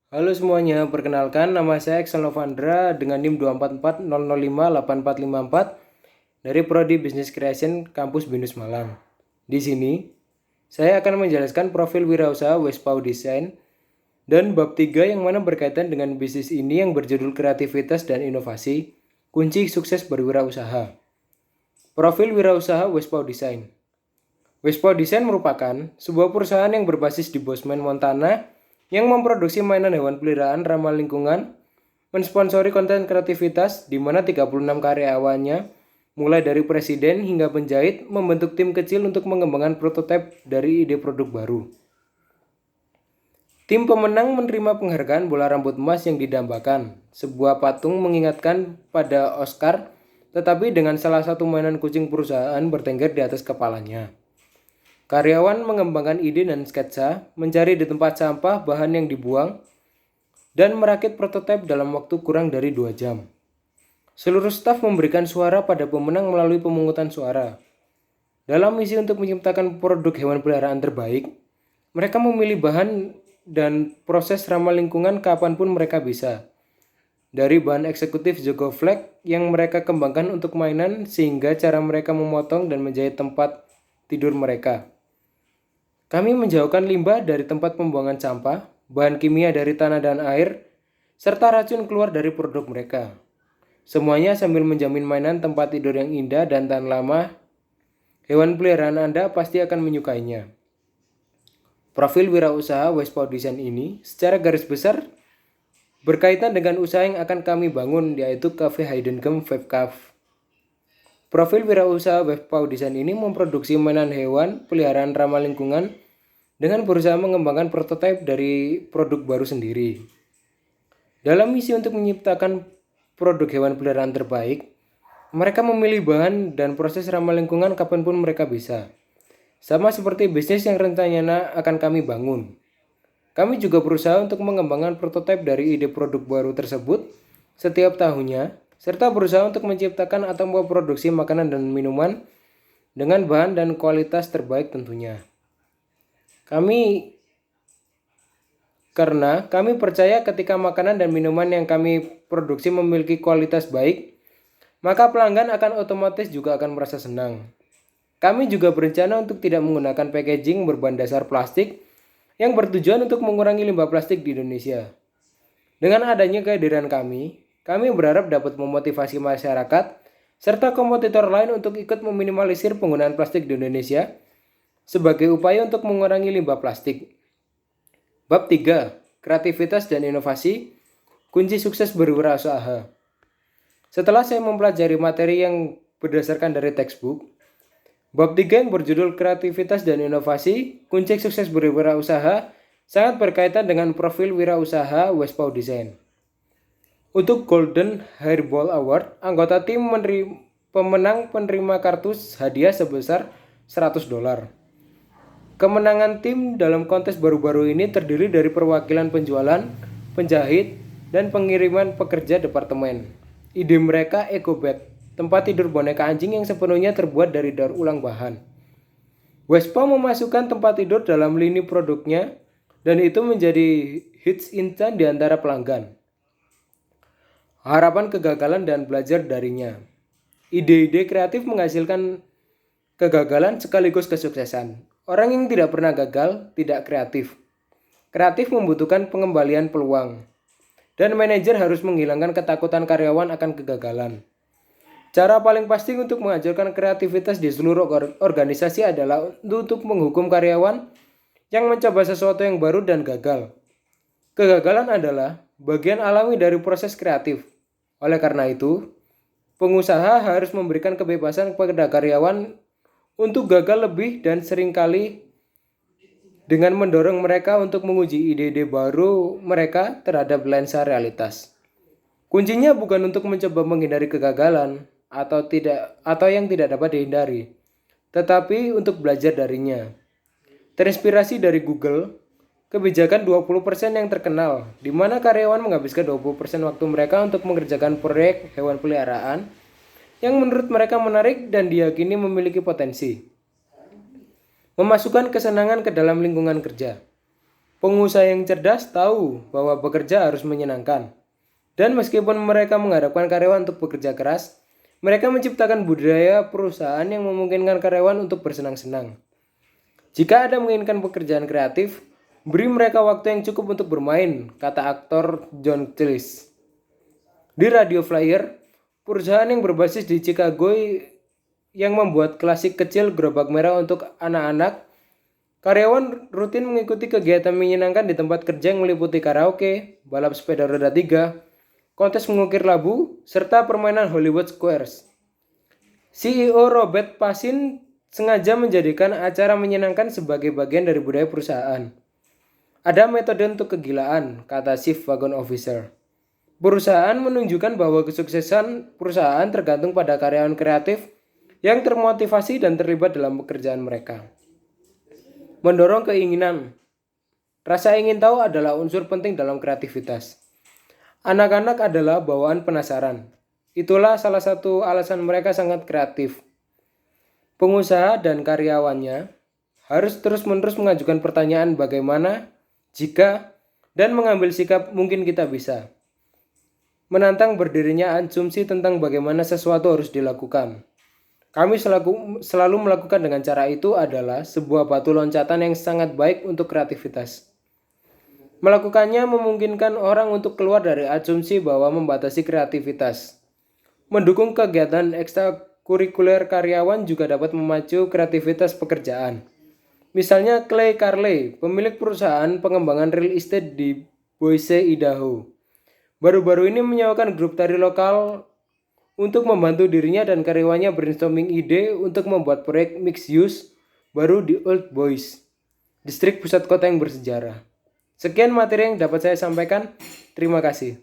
Halo semuanya, perkenalkan nama saya Eksan Novandra dengan NIM 244005844 dari Prodi Business Creation Kampus BINUS Malang. Di sini, saya akan menjelaskan profil wirausaha Westpau Design dan bab 3 yang mana berkaitan dengan bisnis ini yang berjudul kreativitas dan inovasi, kunci sukses berwirausaha. Profil wirausaha Westpau Design. Westpau Design merupakan sebuah perusahaan yang berbasis di Bozeman, Montana yang memproduksi mainan hewan peliharaan ramah lingkungan, mensponsori konten kreativitas di mana 36 karyawannya mulai dari presiden hingga penjahit membentuk tim kecil untuk mengembangkan prototipe dari ide produk baru. Tim pemenang menerima penghargaan bola rambut emas yang didambakan, sebuah patung mengingatkan pada Oscar, tetapi dengan salah satu mainan kucing perusahaan bertengger di atas kepalanya. Karyawan mengembangkan ide dan sketsa, mencari di tempat sampah bahan yang dibuang, dan merakit prototipe dalam waktu kurang dari 2 jam. Seluruh staf memberikan suara pada pemenang melalui pemungutan suara. Dalam misi untuk menciptakan produk hewan peliharaan terbaik, mereka memilih bahan dan proses ramah lingkungan kapanpun mereka bisa. Dari bahan eksekutif Zogo Flag yang mereka kembangkan untuk mainan sehingga cara mereka memotong dan menjahit tempat tidur mereka. Kami menjauhkan limbah dari tempat pembuangan sampah, bahan kimia dari tanah dan air, serta racun keluar dari produk mereka. Semuanya sambil menjamin mainan tempat tidur yang indah dan tahan lama. Hewan peliharaan Anda pasti akan menyukainya. Profil wirausaha Westpau Design ini secara garis besar berkaitan dengan usaha yang akan kami bangun, yaitu Cafe Hidden Gem Vape Cave. Profil wirausaha Westpau Design ini memproduksi mainan hewan peliharaan ramah lingkungan dengan berusaha mengembangkan prototipe dari produk baru sendiri. Dalam misi untuk menciptakan produk hewan peliharaan terbaik, mereka memilih bahan dan proses ramah lingkungan kapanpun mereka bisa. Sama seperti bisnis yang rencananya akan kami bangun. Kami juga berusaha untuk mengembangkan prototipe dari ide produk baru tersebut setiap tahunnya, serta berusaha untuk menciptakan atau memproduksi makanan dan minuman dengan bahan dan kualitas terbaik tentunya. Karena kami percaya ketika makanan dan minuman yang kami produksi memiliki kualitas baik, maka pelanggan akan otomatis juga akan merasa senang. Kami juga berencana untuk tidak menggunakan packaging berbahan dasar plastik yang bertujuan untuk mengurangi limbah plastik di Indonesia. Dengan adanya kehadiran kami berharap dapat memotivasi masyarakat serta kompetitor lain untuk ikut meminimalisir penggunaan plastik di Indonesia sebagai upaya untuk mengurangi limbah plastik. Bab 3. Kreativitas dan inovasi, kunci sukses berwirausaha. Setelah saya mempelajari materi yang berdasarkan dari textbook, bab 3 yang berjudul kreativitas dan inovasi, kunci sukses berwirausaha sangat berkaitan dengan profil wirausaha Westpau Design. Untuk Golden Hairball Award, anggota tim pemenang penerima kartu hadiah sebesar $100. Kemenangan tim dalam kontes baru-baru ini terdiri dari perwakilan penjualan, penjahit, dan pengiriman pekerja departemen. Ide mereka EcoBed, tempat tidur boneka anjing yang sepenuhnya terbuat dari daur ulang bahan. Westpau memasukkan tempat tidur dalam lini produknya dan itu menjadi hits instan di antara pelanggan. Harapan kegagalan dan belajar darinya. Ide-ide kreatif menghasilkan kegagalan sekaligus kesuksesan. Orang yang tidak pernah gagal tidak kreatif. Kreatif membutuhkan pengembalian peluang. Dan manajer harus menghilangkan ketakutan karyawan akan kegagalan. Cara paling pasti untuk menghancurkan kreativitas di seluruh organisasi adalah untuk menghukum karyawan yang mencoba sesuatu yang baru dan gagal. Kegagalan adalah bagian alami dari proses kreatif. Oleh karena itu, pengusaha harus memberikan kebebasan kepada karyawan untuk gagal lebih dan seringkali dengan mendorong mereka untuk menguji ide-ide baru mereka terhadap lensa realitas. Kuncinya bukan untuk mencoba menghindari kegagalan atau yang tidak dapat dihindari, tetapi untuk belajar darinya. Terinspirasi dari Google, kebijakan 20% yang terkenal, di mana karyawan menghabiskan 20% waktu mereka untuk mengerjakan proyek hewan peliharaan yang menurut mereka menarik dan diyakini memiliki potensi. Memasukkan kesenangan ke dalam lingkungan kerja. Pengusaha yang cerdas tahu bahwa bekerja harus menyenangkan. Dan meskipun mereka mengharapkan karyawan untuk bekerja keras, mereka menciptakan budaya perusahaan yang memungkinkan karyawan untuk bersenang-senang. Jika Anda menginginkan pekerjaan kreatif, beri mereka waktu yang cukup untuk bermain, kata aktor John Cleese. Di Radio Flyer, perusahaan yang berbasis di Chicago yang membuat klasik kecil gerobak merah untuk anak-anak, karyawan rutin mengikuti kegiatan menyenangkan di tempat kerja yang meliputi karaoke, balap sepeda roda 3, kontes mengukir labu, serta permainan Hollywood Squares. CEO Robert Pasin sengaja menjadikan acara menyenangkan sebagai bagian dari budaya perusahaan. Ada metode untuk kegilaan, kata Chief Wagon Officer. Perusahaan menunjukkan bahwa kesuksesan perusahaan tergantung pada karyawan kreatif yang termotivasi dan terlibat dalam pekerjaan mereka. Mendorong keinginan. Rasa ingin tahu adalah unsur penting dalam kreativitas. Anak-anak adalah bawaan penasaran. Itulah salah satu alasan mereka sangat kreatif. Pengusaha dan karyawannya harus terus-menerus mengajukan pertanyaan bagaimana, jika, dan mengambil sikap mungkin kita bisa. Menantang berdirinya asumsi tentang bagaimana sesuatu harus dilakukan. Kami selalu melakukan dengan cara itu adalah sebuah batu loncatan yang sangat baik untuk kreativitas. Melakukannya memungkinkan orang untuk keluar dari asumsi bahwa membatasi kreativitas. Mendukung kegiatan ekstrakurikuler karyawan juga dapat memacu kreativitas pekerjaan. Misalnya Clay Carley, pemilik perusahaan pengembangan real estate di Boise, Idaho. Baru-baru ini menyewakan grup tari lokal untuk membantu dirinya dan karyawannya brainstorming ide untuk membuat proyek mixed use baru di Old Boys, distrik pusat kota yang bersejarah. Sekian materi yang dapat saya sampaikan. Terima kasih.